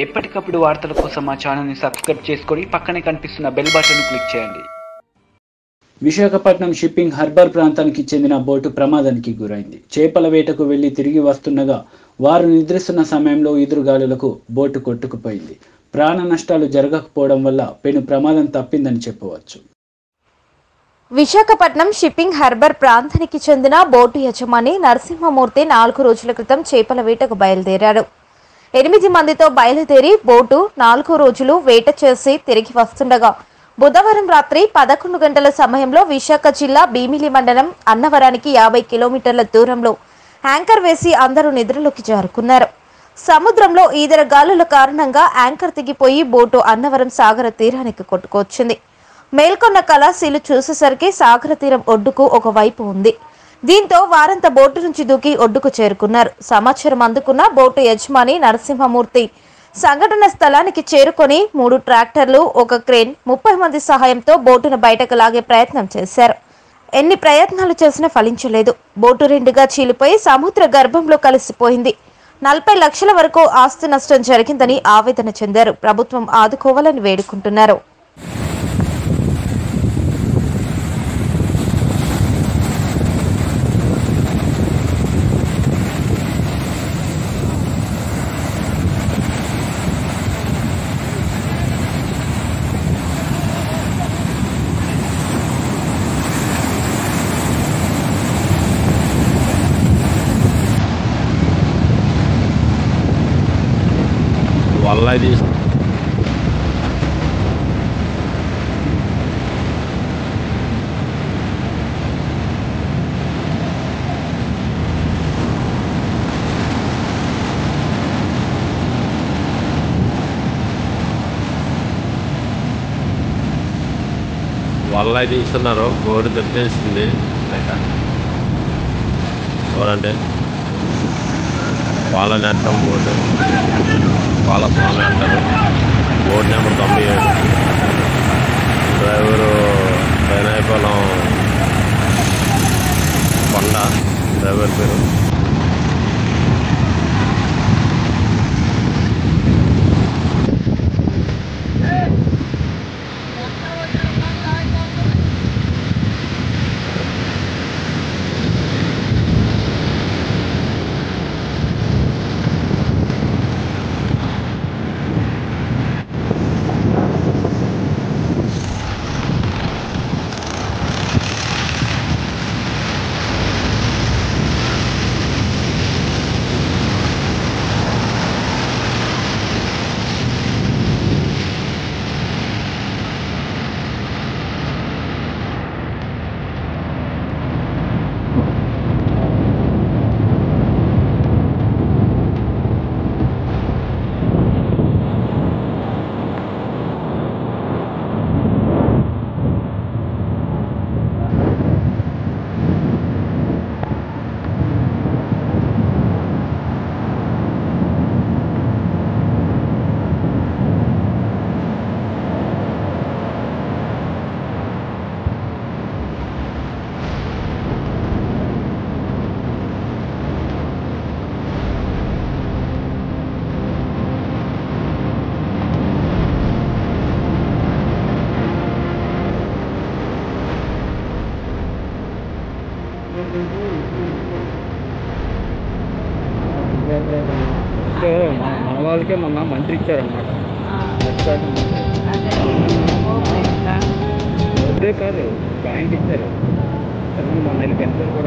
ఎప్పటికప్పుడు వార్తల కోసం మా ఛానల్ని సబ్స్క్రైబ్ చేసుకొని పక్కనే కనిపిస్తున్న బెల్ బటన్ క్లిక్ చేయండి. విశాఖపట్నం షిప్పింగ్ హార్బర్ ప్రాంతానికి చెందిన బోటు ప్రమాదానికి గురైంది. చేపల వేటకు వెళ్లి తిరిగి వస్తుండగా వారు నిద్రిస్తున్న సమయంలో ఈదురుగాలులకు బోటు కొట్టుకుపోయింది. ప్రాణ నష్టాలు జరగకపోవడం వల్ల పెను ప్రమాదం తప్పిందని చెప్పవచ్చు. విశాఖపట్నం షిప్పింగ్ హార్బర్ ప్రాంతానికి చెందిన బోటు యజమాని నరసింహమూర్తి 4 రోజుల క్రితం చేపల వేటకు బయలుదేరాడు. 8 మందితో బయలుదేరి బోటు 4 రోజులు వేట చేసి తిరిగి వస్తుండగా బుధవారం రాత్రి 11 గంటల సమయంలో విశాఖ జిల్లా భీమిలి మండలం అన్నవరానికి 50 కిలోమీటర్ల దూరంలో యాంకర్ వేసి అందరూ నిద్రలోకి జారుకున్నారు. సముద్రంలో ఈదురుగాలుల కారణంగా యాంకర్ తెగిపోయి బోటు అన్నవరం సాగర తీరానికి కొట్టుకొచ్చింది. మేల్కొన్న కళాశీలు చూసేసరికి సాగర తీరం ఒడ్డుకు ఒకవైపు ఉంది. దీంతో వారంతా బోటు నుంచి దూకి ఒడ్డుకు చేరుకున్నారు. సమాచారం అందుకున్న బోటు యజమాని నరసింహమూర్తి సంఘటన స్థలానికి చేరుకొని 3 ట్రాక్టర్లు, 1 క్రేన్, 30 మంది సహాయంతో బోటును బయటకు లాగే ప్రయత్నం చేశారు. ఎన్ని ప్రయత్నాలు చేసినా ఫలించలేదు. బోటు 2గా చీలిపోయి సముద్ర గర్భంలో కలిసిపోయింది. 40 లక్షల వరకు ఆస్తి నష్టం జరిగిందని ఆవేదన చెందారు. ప్రభుత్వం ఆదుకోవాలని వేడుకుంటున్నారు. వల్ల తీస్తున్నారు. గోడు దెబ్బేసింది. చూడండి, వాళ్ళ నెట్టం బోర్డు, వాళ్ళ స్వామి అంటారు. Board number 97. డ్రైవరు బైనాయపాలెం కొండ, డ్రైవర్ పేరు. మన వాళ్ళకే మొన్న మంత్రి ఇచ్చారన్నమాట. అదే కాదు, బ్యాంక్ ఇచ్చారు. మొన్న పెన్షన్ కూడా